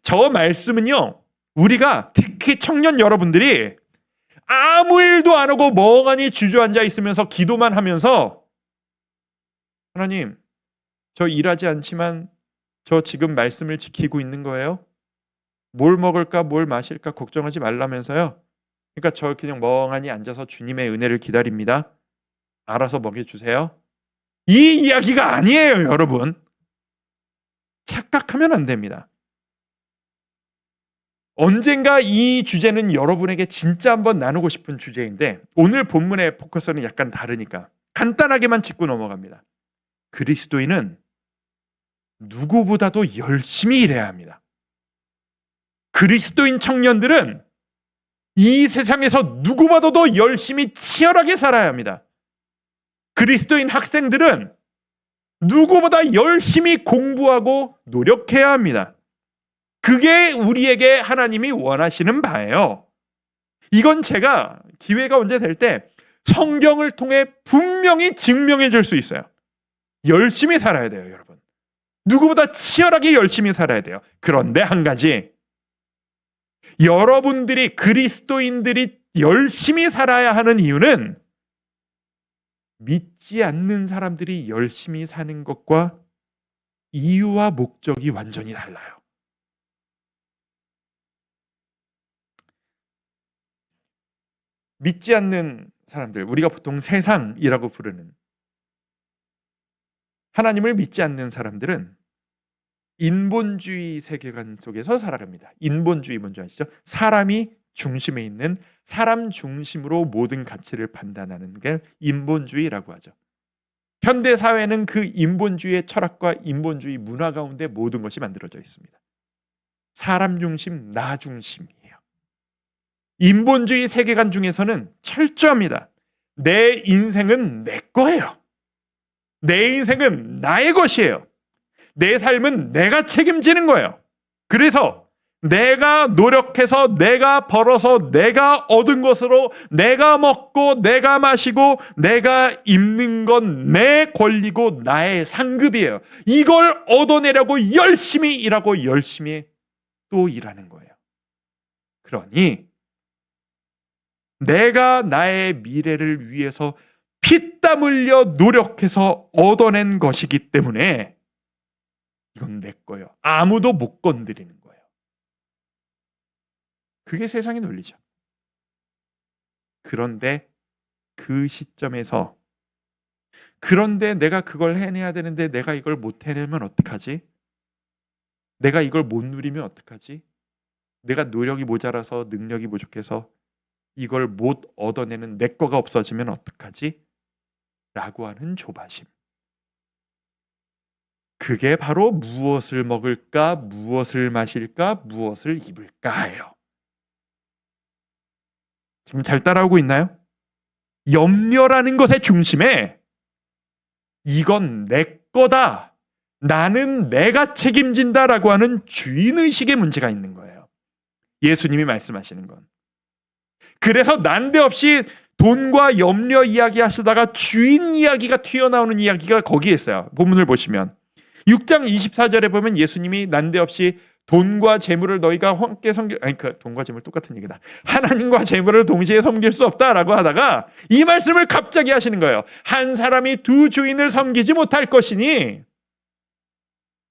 저 말씀은요, 우리가 특히 청년 여러분들이 아무 일도 안 하고 멍하니 주저앉아 있으면서 기도만 하면서 하나님, 저 일하지 않지만 저 지금 말씀을 지키고 있는 거예요? 뭘 먹을까 뭘 마실까 걱정하지 말라면서요. 그러니까 저 그냥 멍하니 앉아서 주님의 은혜를 기다립니다. 알아서 먹여주세요. 이 이야기가 아니에요, 여러분. 착각하면 안 됩니다. 언젠가 이 주제는 여러분에게 진짜 한번 나누고 싶은 주제인데 오늘 본문의 포커스는 약간 다르니까 간단하게만 짚고 넘어갑니다. 그리스도인은 누구보다도 열심히 일해야 합니다. 그리스도인 청년들은 이 세상에서 누구보다도 열심히 치열하게 살아야 합니다. 그리스도인 학생들은 누구보다 열심히 공부하고 노력해야 합니다. 그게 우리에게 하나님이 원하시는 바예요. 이건 제가 기회가 언제 될 때 성경을 통해 분명히 증명해 줄 수 있어요. 열심히 살아야 돼요, 여러분. 누구보다 치열하게 열심히 살아야 돼요. 그런데 한 가지, 여러분들이 그리스도인들이 열심히 살아야 하는 이유는 믿지 않는 사람들이 열심히 사는 것과 이유와 목적이 완전히 달라요. 믿지 않는 사람들, 우리가 보통 세상이라고 부르는 하나님을 믿지 않는 사람들은 인본주의 세계관 속에서 살아갑니다. 인본주의 뭔지 아시죠? 사람이 중심에 있는 사람 중심으로 모든 가치를 판단하는 게 인본주의라고 하죠. 현대 사회는 그 인본주의의 철학과 인본주의 문화 가운데 모든 것이 만들어져 있습니다. 사람 중심, 나 중심이에요. 인본주의 세계관 중에서는 철저합니다. 내 인생은 내 거예요. 내 인생은 나의 것이에요. 내 삶은 내가 책임지는 거예요. 그래서 내가 노력해서 내가 벌어서 내가 얻은 것으로 내가 먹고 내가 마시고 내가 입는 건 내 권리고 나의 상급이에요. 이걸 얻어내려고 열심히 일하고 열심히 또 일하는 거예요. 그러니 내가 나의 미래를 위해서 피땀 흘려 노력해서 얻어낸 것이기 때문에 이건 내 거예요. 아무도 못 건드리는 거예요. 그게 세상의 논리죠. 그런데 그 시점에서 그런데 내가 그걸 해내야 되는데 내가 이걸 못 해내면 어떡하지? 내가 이걸 못 누리면 어떡하지? 내가 노력이 모자라서 능력이 부족해서 이걸 못 얻어내는 내 거가 없어지면 어떡하지? 라고 하는 조바심. 그게 바로 무엇을 먹을까, 무엇을 마실까, 무엇을 입을까예요. 지금 잘 따라오고 있나요? 염려라는 것의 중심에 이건 내 거다, 나는 내가 책임진다라고 하는 주인의식의 문제가 있는 거예요. 예수님이 말씀하시는 건. 그래서 난데없이 돈과 염려 이야기 하시다가 주인 이야기가 튀어나오는 이야기가 거기에 있어요. 본문을 보시면 6장 24절에 보면 예수님이 난데없이 돈과 재물을 너희가 함께 섬길, 아니 그 돈과 재물 똑같은 얘기다. 하나님과 재물을 동시에 섬길 수 없다라고 하다가 이 말씀을 갑자기 하시는 거예요. 한 사람이 두 주인을 섬기지 못할 것이니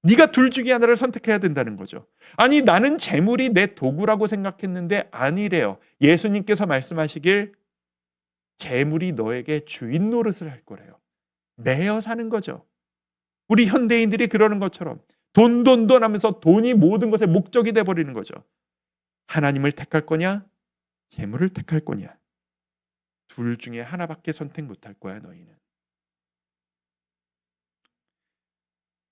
네가 둘 중에 하나를 선택해야 된다는 거죠. 아니 나는 재물이 내 도구라고 생각했는데 아니래요. 예수님께서 말씀하시길 재물이 너에게 주인 노릇을 할 거래요. 내어 사는 거죠. 우리 현대인들이 그러는 것처럼 돈 하면서 돈이 모든 것의 목적이 돼버리는 거죠. 하나님을 택할 거냐? 재물을 택할 거냐? 둘 중에 하나밖에 선택 못할 거야, 너희는.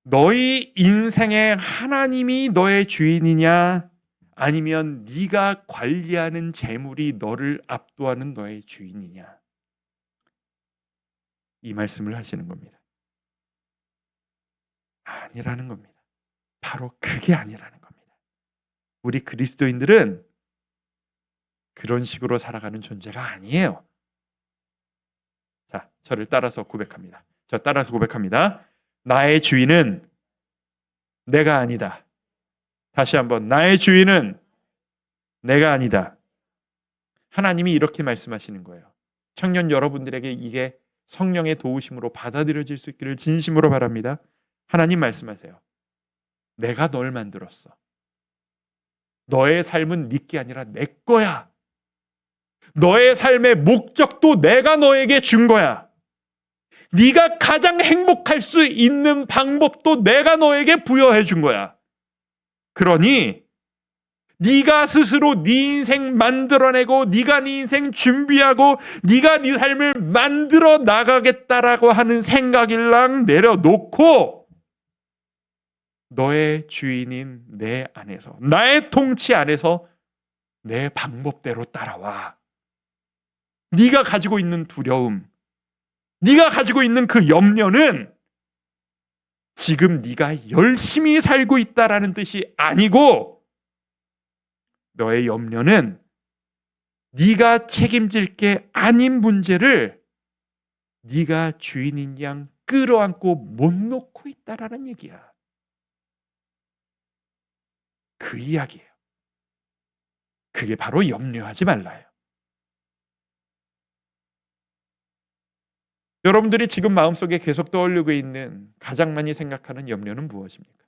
너희 인생의 하나님이 너의 주인이냐, 아니면 네가 관리하는 재물이 너를 압도하는 너의 주인이냐. 이 말씀을 하시는 겁니다. 아니라는 겁니다. 바로 그게 아니라는 겁니다. 우리 그리스도인들은 그런 식으로 살아가는 존재가 아니에요. 자, 저를 따라서 고백합니다. 저 따라서 고백합니다. 나의 주인은 내가 아니다. 다시 한번, 나의 주인은 내가 아니다. 하나님이 이렇게 말씀하시는 거예요. 청년 여러분들에게 이게 성령의 도우심으로 받아들여질 수 있기를 진심으로 바랍니다. 하나님 말씀하세요. 내가 널 만들었어. 너의 삶은 네 게 아니라 내 거야. 너의 삶의 목적도 내가 너에게 준 거야. 네가 가장 행복할 수 있는 방법도 내가 너에게 부여해 준 거야. 그러니 네가 스스로 네 인생 만들어내고 네가 네 인생 준비하고 네가 네 삶을 만들어 나가겠다라고 하는 생각일랑 내려놓고 너의 주인인 내 안에서, 나의 통치 안에서 내 방법대로 따라와. 네가 가지고 있는 두려움, 네가 가지고 있는 그 염려는 지금 네가 열심히 살고 있다라는 뜻이 아니고, 너의 염려는 네가 책임질 게 아닌 문제를 네가 주인인 양 끌어안고 못 놓고 있다라는 얘기야. 그 이야기예요. 그게 바로 염려하지 말라요. 여러분들이 지금 마음속에 계속 떠올리고 있는 가장 많이 생각하는 염려는 무엇입니까?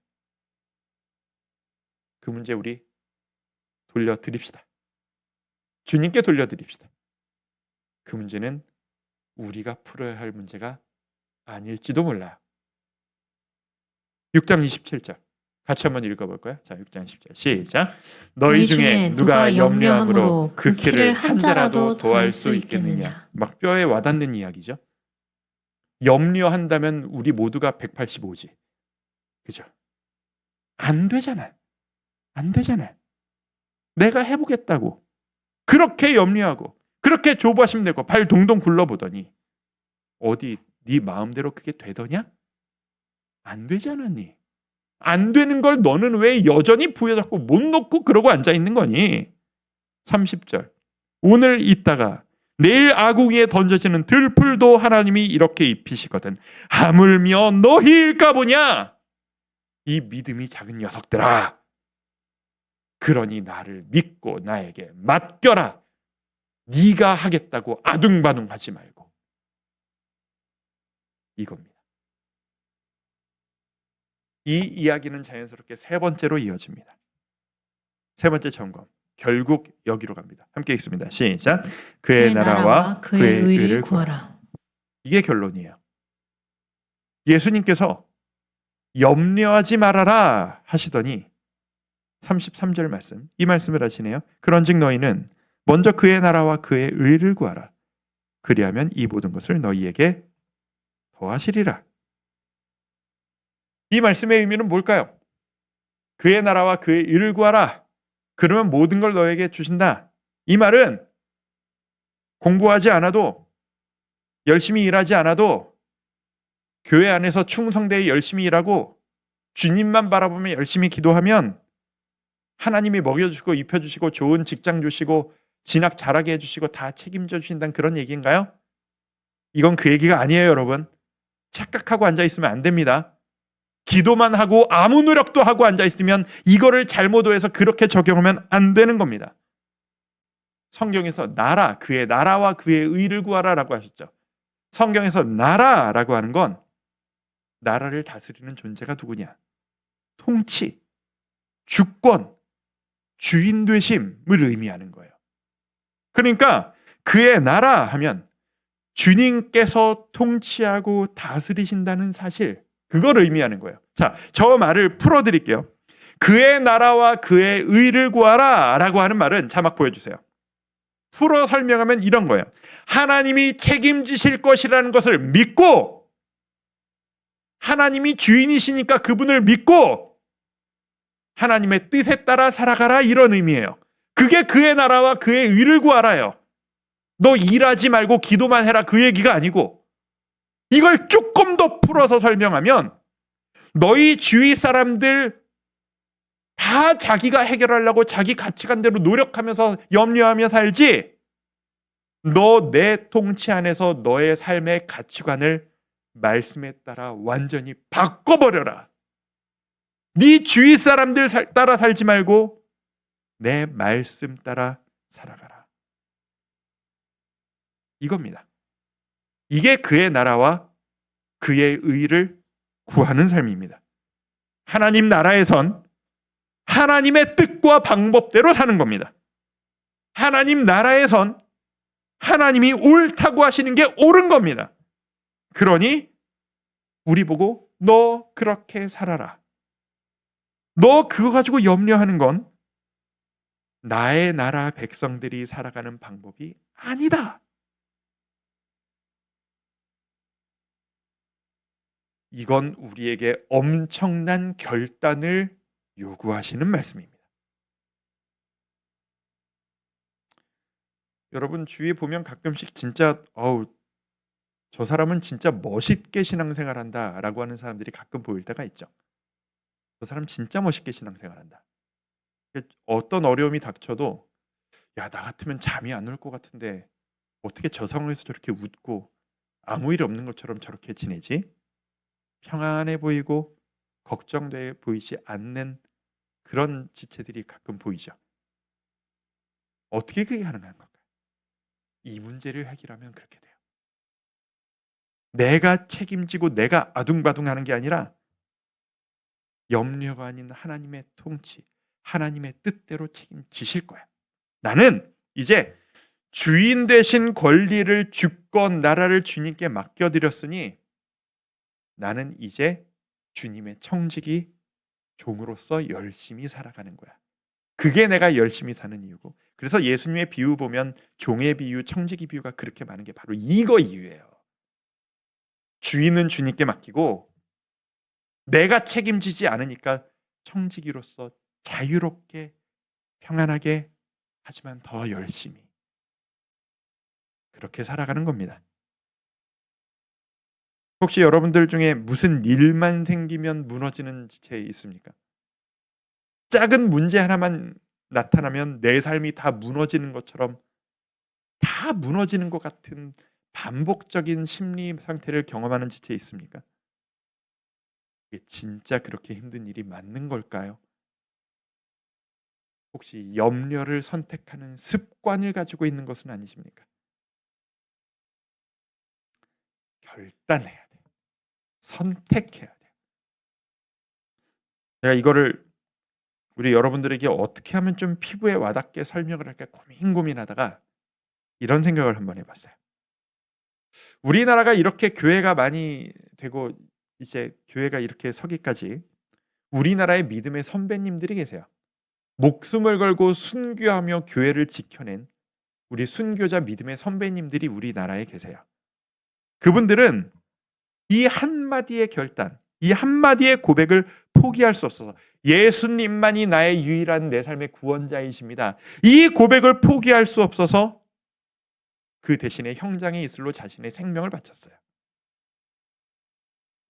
그 문제 우리 돌려드립시다. 주님께 돌려드립시다. 그 문제는 우리가 풀어야 할 문제가 아닐지도 몰라요. 6장 27절 같이 한번 읽어볼까요? 자, 6장 10절 시작. 너희 중에 누가 염려함으로 그 키를 한 자라도 더할 수 있겠느냐. 막 뼈에 와닿는 이야기죠. 염려한다면 우리 모두가 185지. 그죠? 안 되잖아. 안 되잖아. 내가 해보겠다고 그렇게 염려하고 그렇게 조바심 내고 발 동동 굴러보더니 어디 네 마음대로 그게 되더냐? 안 되잖아. 니. 안 되는 걸 너는 왜 여전히 부여잡고 못 놓고 그러고 앉아있는 거니? 30절 오늘 있다가 내일 아궁이에 던져지는 들풀도 하나님이 이렇게 입히시거든. 하물며 너희일까 보냐? 이 믿음이 작은 녀석들아. 그러니 나를 믿고 나에게 맡겨라. 네가 하겠다고 아둥바둥하지 말고. 이겁니다. 이 이야기는 자연스럽게 세 번째로 이어집니다. 세 번째 점검. 결국 여기로 갑니다. 함께 읽습니다. 시작. 그의 나라와 그의 의를 구하라. 이게 결론이에요. 예수님께서 염려하지 말아라 하시더니 33절 말씀, 이 말씀을 하시네요. 그런즉 너희는 먼저 그의 나라와 그의 의를 구하라. 그리하면 이 모든 것을 너희에게 더하시리라. 이 말씀의 의미는 뭘까요? 그의 나라와 그의 의를 구하라. 그러면 모든 걸 너에게 주신다. 이 말은 공부하지 않아도, 열심히 일하지 않아도, 교회 안에서 충성되게 열심히 일하고 주님만 바라보며 열심히 기도하면 하나님이 먹여주시고 입혀주시고 좋은 직장 주시고 진학 잘하게 해주시고 다 책임져 주신다는 그런 얘기인가요? 이건 그 얘기가 아니에요, 여러분. 착각하고 앉아있으면 안 됩니다. 기도만 하고 아무 노력도 하고 앉아있으면 이거를 잘못 오해서 그렇게 적용하면 안 되는 겁니다. 성경에서 나라, 그의 나라와 그의 의를 구하라라고 하셨죠. 성경에서 나라라고 하는 건 나라를 다스리는 존재가 누구냐? 통치, 주권, 주인 되심을 의미하는 거예요. 그러니까 그의 나라 하면 주님께서 통치하고 다스리신다는 사실, 그걸 의미하는 거예요. 자, 저 말을 풀어드릴게요. 그의 나라와 그의 의를 구하라 라고 하는 말은 자막 보여주세요. 풀어 설명하면 이런 거예요. 하나님이 책임지실 것이라는 것을 믿고, 하나님이 주인이시니까 그분을 믿고 하나님의 뜻에 따라 살아가라, 이런 의미예요. 그게 그의 나라와 그의 의를 구하라요. 너 일하지 말고 기도만 해라, 그 얘기가 아니고, 이걸 조금 더 풀어서 설명하면 너희 주위 사람들 다 자기가 해결하려고 자기 가치관대로 노력하면서 염려하며 살지, 너 내 통치 안에서 너의 삶의 가치관을 말씀에 따라 완전히 바꿔버려라. 네 주위 사람들 따라 살지 말고 내 말씀 따라 살아가라. 이겁니다. 이게 그의 나라와 그의 의를 구하는 삶입니다. 하나님 나라에선 하나님의 뜻과 방법대로 사는 겁니다. 하나님 나라에선 하나님이 옳다고 하시는 게 옳은 겁니다. 그러니 우리 보고 너 그렇게 살아라. 너 그거 가지고 염려하는 건 나의 나라 백성들이 살아가는 방법이 아니다. 이건 우리에게 엄청난 결단을 요구하시는 말씀입니다. 여러분 주위에 보면 가끔씩 진짜 저 사람은 진짜 멋있게 신앙생활한다 라고 하는 사람들이 가끔 보일 때가 있죠. 저 사람 진짜 멋있게 신앙생활한다. 어떤 어려움이 닥쳐도 야, 나 같으면 잠이 안 올 것 같은데 어떻게 저 상황에서 저렇게 웃고 아무 일 없는 것처럼 저렇게 지내지? 평안해 보이고 걱정돼 보이지 않는 그런 지체들이 가끔 보이죠. 어떻게 그게 가능한 걸까요? 이 문제를 해결하면 그렇게 돼요. 내가 책임지고 내가 아둥바둥하는 게 아니라 염려가 아닌 하나님의 통치, 하나님의 뜻대로 책임지실 거야. 나는 이제 주인 되신 권리를 주권 나라를 주님께 맡겨드렸으니 나는 이제 주님의 청지기 종으로서 열심히 살아가는 거야. 그게 내가 열심히 사는 이유고, 그래서 예수님의 비유 보면 종의 비유, 청지기 비유가 그렇게 많은 게 바로 이거 이유예요. 주인은 주님께 맡기고 내가 책임지지 않으니까 청지기로서 자유롭게 평안하게 하지만 더 열심히 그렇게 살아가는 겁니다. 혹시 여러분들 중에 무슨 일만 생기면 무너지는 지체 있습니까? 작은 문제 하나만 나타나면 내 삶이 다 무너지는 것처럼 다 무너지는 것 같은 반복적인 심리 상태를 경험하는 지체 있습니까? 이게 진짜 그렇게 힘든 일이 맞는 걸까요? 혹시 염려를 선택하는 습관을 가지고 있는 것은 아니십니까? 결단해야 돼요. 선택해야 돼요. 제가 이거를 우리 여러분들에게 어떻게 하면 좀 피부에 와닿게 설명을 할까 고민하다가 이런 생각을 한번 해봤어요. 우리나라가 이렇게 교회가 많이 되고 이제 교회가 이렇게 서기까지 우리나라의 믿음의 선배님들이 계세요. 목숨을 걸고 순교하며 교회를 지켜낸 우리 순교자 믿음의 선배님들이 우리나라에 계세요. 그분들은 이 한마디의 결단, 이 한마디의 고백을 포기할 수 없어서 예수님만이 나의 유일한 내 삶의 구원자이십니다. 이 고백을 포기할 수 없어서 그 대신에 형장의 이슬로 자신의 생명을 바쳤어요.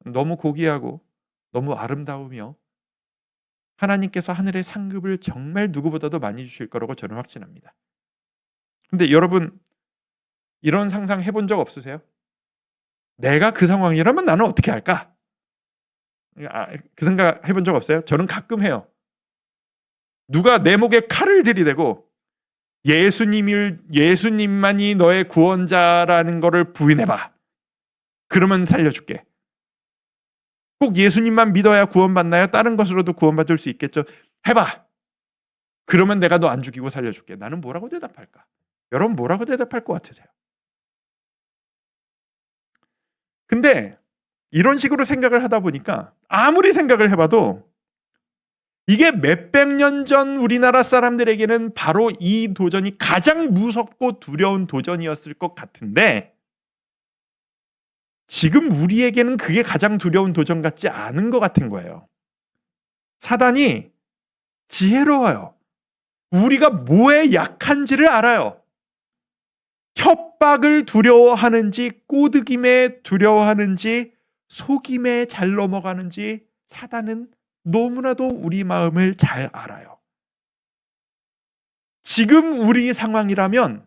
너무 고귀하고 너무 아름다우며 하나님께서 하늘의 상급을 정말 누구보다도 많이 주실 거라고 저는 확신합니다. 근데 여러분 이런 상상 해본 적 없으세요? 내가 그 상황이라면 나는 어떻게 할까? 그 생각 해본 적 없어요? 저는 가끔 해요. 누가 내 목에 칼을 들이대고 예수님만이 너의 구원자라는 거를 부인해봐. 그러면 살려줄게. 꼭 예수님만 믿어야 구원받나요? 다른 것으로도 구원받을 수 있겠죠. 해봐. 그러면 내가 너 안 죽이고 살려줄게. 나는 뭐라고 대답할까? 여러분 뭐라고 대답할 것 같으세요? 근데 이런 식으로 생각을 하다 보니까 아무리 생각을 해봐도 이게 몇백 년 전 우리나라 사람들에게는 바로 이 도전이 가장 무섭고 두려운 도전이었을 것 같은데, 지금 우리에게는 그게 가장 두려운 도전 같지 않은 것 같은 거예요. 사단이 지혜로워요. 우리가 뭐에 약한지를 알아요. 협박을 두려워하는지, 꼬드김에 두려워하는지, 속임에 잘 넘어가는지 사단은 너무나도 우리 마음을 잘 알아요. 지금 우리 상황이라면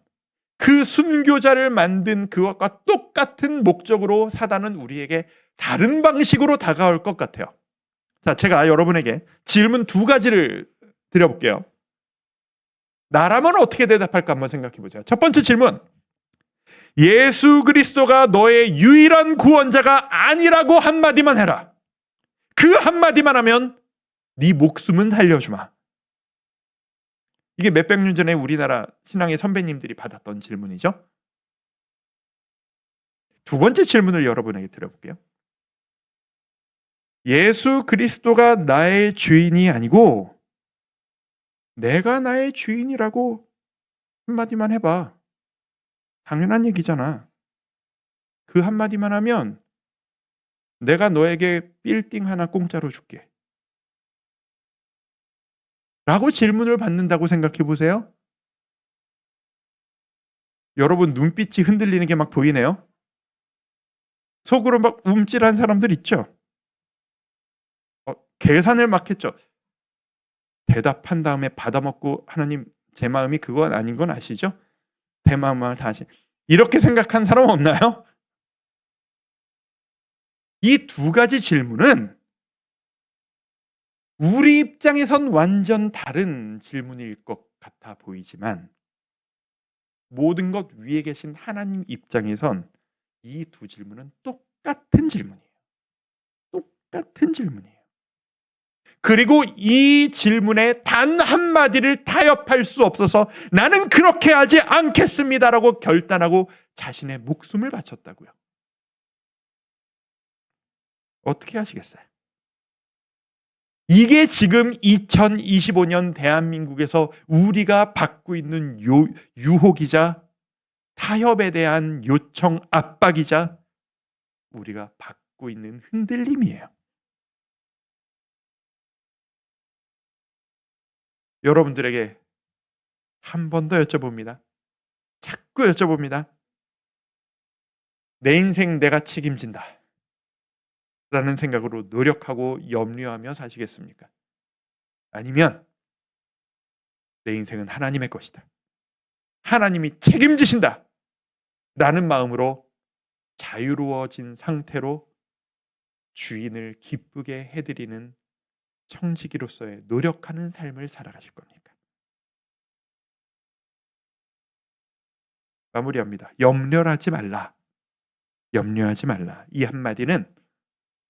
그 순교자를 만든 그것과 똑같은 목적으로 사단은 우리에게 다른 방식으로 다가올 것 같아요. 자, 제가 여러분에게 질문 두 가지를 드려볼게요. 나라면 어떻게 대답할까 한번 생각해 보세요. 첫 번째 질문. 예수 그리스도가 너의 유일한 구원자가 아니라고 한마디만 해라. 그 한마디만 하면 네 목숨은 살려주마. 이게 몇백 년 전에 우리나라 신앙의 선배님들이 받았던 질문이죠. 두 번째 질문을 여러분에게 드려볼게요. 예수 그리스도가 나의 주인이 아니고 내가 나의 주인이라고 한마디만 해봐. 당연한 얘기잖아. 그 한마디만 하면 내가 너에게 빌딩 하나 공짜로 줄게. 라고 질문을 받는다고 생각해 보세요. 여러분 눈빛이 흔들리는 게 막 보이네요. 속으로 막 움찔한 사람들 있죠. 계산을 막 했죠. 대답한 다음에 받아먹고 하나님 제 마음이 그건 아닌 건 아시죠? 내 마음을 다시 이렇게 생각한 사람 없나요? 이 두 가지 질문은 우리 입장에선 완전 다른 질문일 것 같아 보이지만 모든 것 위에 계신 하나님 입장에선 이 두 질문은 똑같은 질문이에요. 똑같은 질문이에요. 그리고 이 질문에 단 한마디를 타협할 수 없어서 나는 그렇게 하지 않겠습니다라고 결단하고 자신의 목숨을 바쳤다고요. 어떻게 하시겠어요? 이게 지금 2025년 대한민국에서 우리가 받고 있는 유혹이자 타협에 대한 요청 압박이자 우리가 받고 있는 흔들림이에요. 여러분들에게 한 번 더 여쭤봅니다. 자꾸 여쭤봅니다. 내 인생 내가 책임진다 라는 생각으로 노력하고 염려하며 사시겠습니까? 아니면 내 인생은 하나님의 것이다. 하나님이 책임지신다 라는 마음으로 자유로워진 상태로 주인을 기쁘게 해드리는 청지기로서의 노력하는 삶을 살아가실 겁니까? 마무리합니다. 염려하지 말라. 염려하지 말라. 이 한마디는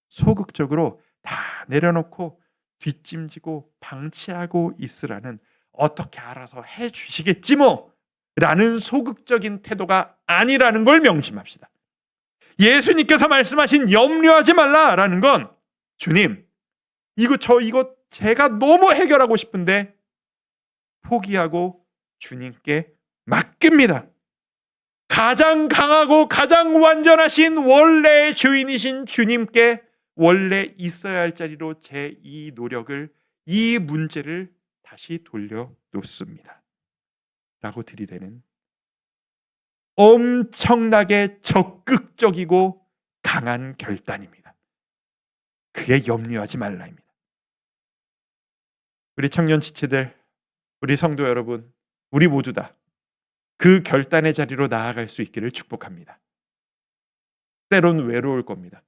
소극적으로 다 내려놓고 뒷짐지고 방치하고 있으라는 어떻게 알아서 해주시겠지 뭐 라는 소극적인 태도가 아니라는 걸 명심합시다. 예수님께서 말씀하신 염려하지 말라라는 건 주님 이거 제가 너무 해결하고 싶은데 포기하고 주님께 맡깁니다. 가장 강하고 가장 완전하신 원래의 주인이신 주님께 원래 있어야 할 자리로 제 이 노력을 이 문제를 다시 돌려놓습니다. 라고 들이대는 엄청나게 적극적이고 강한 결단입니다. 그게 염려하지 말라입니다. 우리 청년 지체들, 우리 성도 여러분, 우리 모두 다 그 결단의 자리로 나아갈 수 있기를 축복합니다. 때론 외로울 겁니다.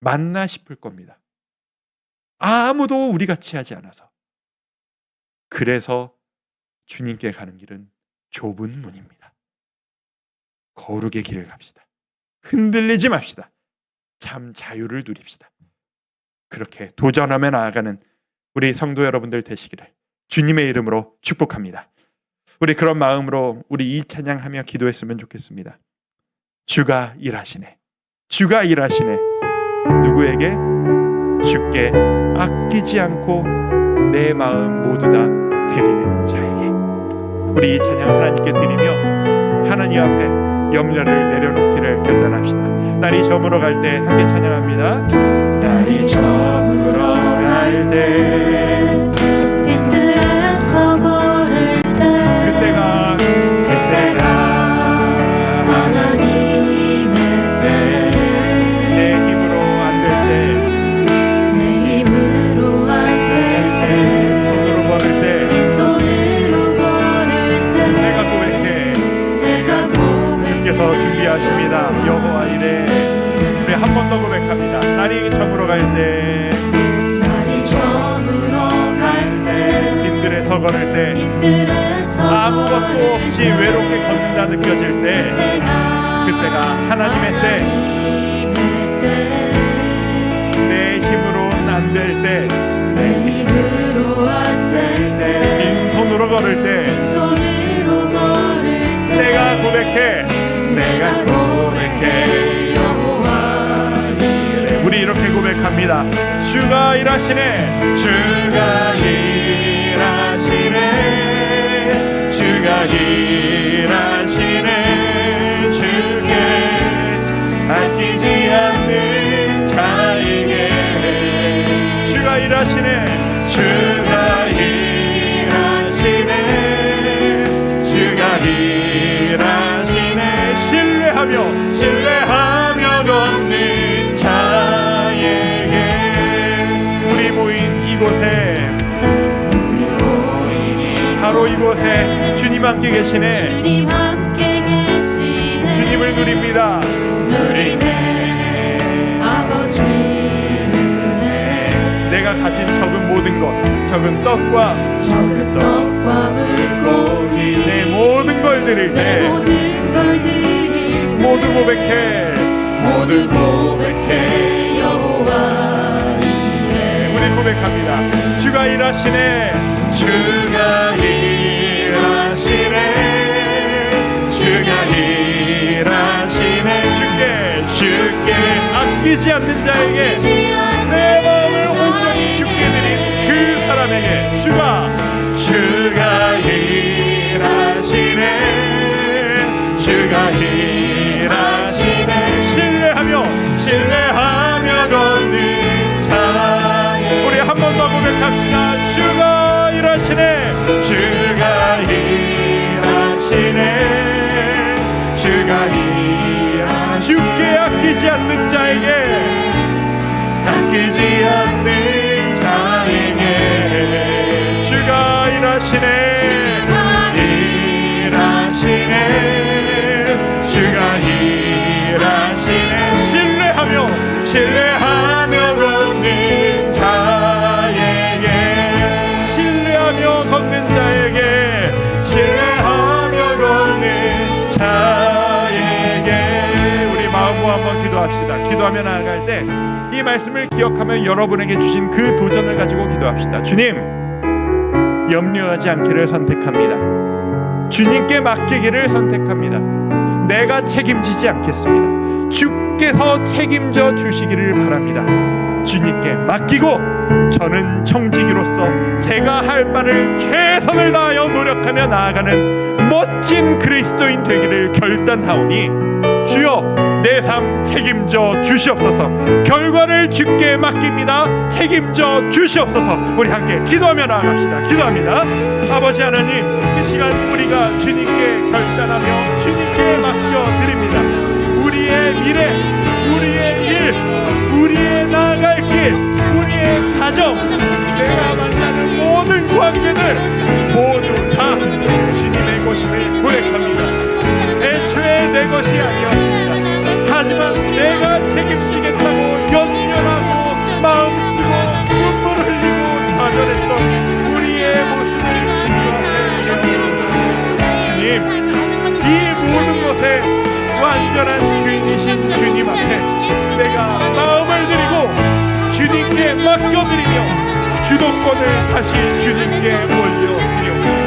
맞나 싶을 겁니다. 아무도 우리 같이 하지 않아서. 그래서 주님께 가는 길은 좁은 문입니다. 거룩의 길을 갑시다. 흔들리지 맙시다. 참 자유를 누립시다. 그렇게 도전하며 나아가는 우리 성도 여러분들 되시기를 주님의 이름으로 축복합니다. 우리 그런 마음으로 우리 이 찬양하며 기도했으면 좋겠습니다. 주가 일하시네. 주가 일하시네. 누구에게? 주께 아끼지 않고 내 마음 모두 다 드리는 자에게. 우리 이 찬양 하나님께 드리며 하나님 앞에 염려를 내려놓기를 결단합시다. 날이 저물어 갈 때 함께 찬양합니다. 날이 저물어 갈 때 힘들어서 걸을 때 그때가 하나님의 때 내 힘으로 안 될 때 내 힘으로 안 될 때 손으로 걸을 때 빈손으로 걸을 때 내가 고백해 내가 고백해 주께서 준비하십니다. 여호와 이래. 우리 한 번 더 고백합니다. 날이 저물어 갈 때 날이 저물어 갈 때 힘들어서 걸을 때 힘들어서 아무것도 없이 외롭게 걷는다 느껴질 때 그때가 하나님의 때 내 힘으로는 안 될 때 내 힘으로 안 될 때 빈손으로 걸을 때 빈손으로 걸을 때 내가 고백해 내가 고백해 여호와 이래. 우리 이렇게 고백합니다. 주가 일하시네 주가 일하시네 주가 일하시네 주께 아끼지 않는 자에게 주가 일하시네 주가 일하시네 주가 일하시네 신뢰하며 걷는 자에게 우리 모인 이곳에 바로 이곳에 주님 함께 계시네 주님 함께 계시네 주님을 누립니다. 누리네 아버지 은혜 내가 가진 적은 모든 것 적은 떡과 적은 떡과 물고기 내 모든 걸 드릴 내 때 모든 걸 드릴 때 모두 고백해 모두 고백해 여호와 이래. 우리 고백합니다. 주가 일하시네 주가 일하시네 주가 일하시네 주께 아끼지 않는 자에게 아끼지 않는 내 마음을 자에게 온전히 주께 드린 그 사람에게 주가 일하시네 주가 일하시네 신뢰하며 걷는 자에게 우리 한 번 더 고백합시다. 주가 일하시네 주가 일하시네 주가 일하시네 주께 아끼지 않는 자에게 아끼지 않는 자에게 주가 일하시네 주가 일하시네 신뢰하며 걷는 자에게 신뢰하며 걷는 자에게 우리 마음으로 한번 기도합시다. 기도하며 나아갈 때 이 말씀을 기억하며 여러분에게 주신 그 도전을 가지고 기도합시다. 주님, 염려하지 않기를 선택합니다. 주님께 맡기기를 선택합니다. 내가 책임지지 않겠습니다. 주께서 책임져 주시기를 바랍니다. 주님께 맡기고 저는 청지기로서 제가 할 바를 최선을 다하여 노력하며 나아가는 멋진 그리스도인 되기를 결단하오니 주여 내 삶 책임져 주시옵소서. 결과를 주께 맡깁니다. 책임져 주시옵소서. 우리 함께 기도하며 나아갑시다. 기도합니다. 아버지 하나님, 이 시간 우리가 주님께 결단하며 주님께 맡겨드립니다. 우리의 미래, 우리의 일, 우리의 나아갈 길, 우리의 가정, 내가 만나는 모든 관계들 모두 다 주님의 것임을 고백합니다. 애초에 내 것이 아니었습니다. 하지만 내가 책임지겠다고 연연하고 마음 쓰고 눈물 흘리고 좌절했던 우리의 모습을 주님 이 모든 것에 완전한 주인이신 주님 앞에 내가 마음을 드리고 주님께 맡겨드리며 주도권을 다시 주님께 올려드리옵소서.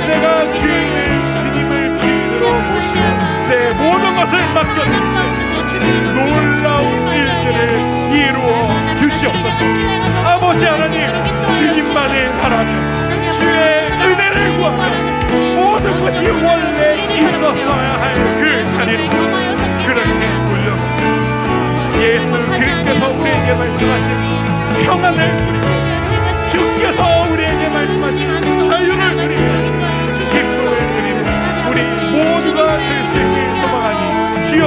내가 주님을 주인으로 모시고 내 모든 것을 맡겨드리며 놀라운 일들을 이루어 주시옵소서. 아버지 하나님, 주님만을 바라며 주의 은혜를 구하며 모든 것이 원래 있었어야 할 그 자리로 그렇게 올려놓고 예수 그리스도께서 우리에게 말씀하신 평안을 누리고 주께서 우리에게 말씀하신 자유를 누리며 기쁨을 누리는 우리 모두가 될 수 있길 소망하니 주여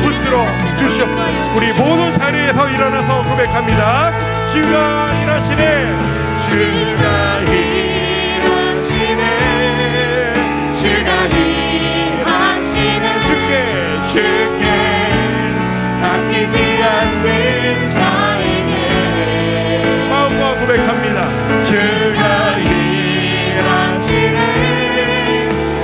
붙들어 주시옵소서. 우리 모두 자리에서 일어나서 고백합니다. 주가 일하시네, 주가 일하시네, 주가 일하시네 주께 아끼지 않는 자에게 마음과 고백합니다. 주가 일하시네,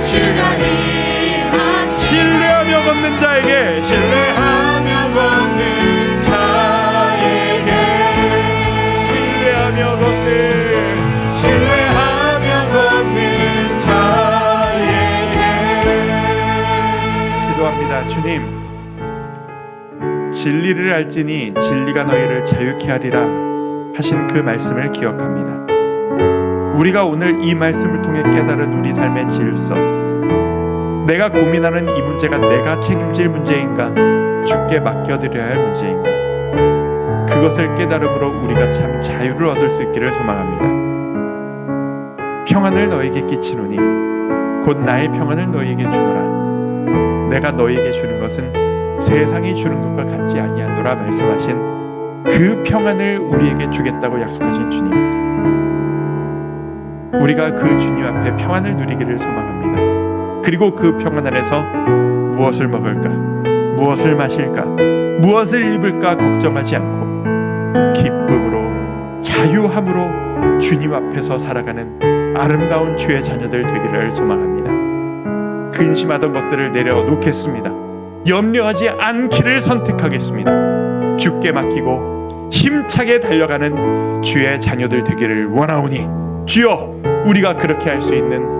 주가 일하시네 신뢰하며 걷는 자에게 신뢰하며 걷는 자에게 신뢰하며 걷는 자에게 기도합니다. 주님, 진리를 알지니 진리가 너희를 자유케 하리라 하신 그 말씀을 기억합니다. 우리가 오늘 이 말씀을 통해 깨달은 우리 삶의 질서, 내가 고민하는 이 문제가 내가 책임질 문제인가, 주께 맡겨드려야 할 문제인가, 그것을 깨달음으로 우리가 참 자유를 얻을 수 있기를 소망합니다. 평안을 너에게 끼치노니 곧 나의 평안을 너에게 주노라. 내가 너에게 주는 것은 세상이 주는 것과 같지 아니하노라 말씀하신 그 평안을 우리에게 주겠다고 약속하신 주님, 우리가 그 주님 앞에 평안을 누리기를 소망합니다. 그리고 그 평안 안에서 무엇을 먹을까, 무엇을 마실까, 무엇을 입을까 걱정하지 않고 기쁨으로 자유함으로 주님 앞에서 살아가는 아름다운 주의 자녀들 되기를 소망합니다. 근심하던 것들을 내려놓겠습니다. 염려하지 않기를 선택하겠습니다. 주께 맡기고 힘차게 달려가는 주의 자녀들 되기를 원하오니 주여, 우리가 그렇게 할 수 있는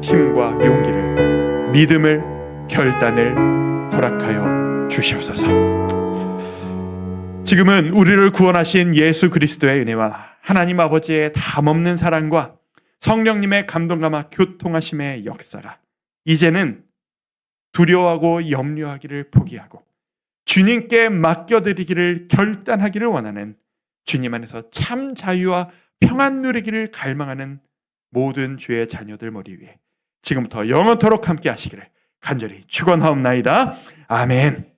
힘과 용기를, 믿음을, 결단을 허락하여 주시옵소서. 지금은 우리를 구원하신 예수 그리스도의 은혜와 하나님 아버지의 담없는 사랑과 성령님의 감동감화 교통하심의 역사가 이제는 두려워하고 염려하기를 포기하고 주님께 맡겨드리기를 결단하기를 원하는, 주님 안에서 참 자유와 평안 누리기를 갈망하는 모든 주의 자녀들 머리 위에 지금부터 영원토록 함께 하시기를 간절히 축원하옵나이다. 아멘.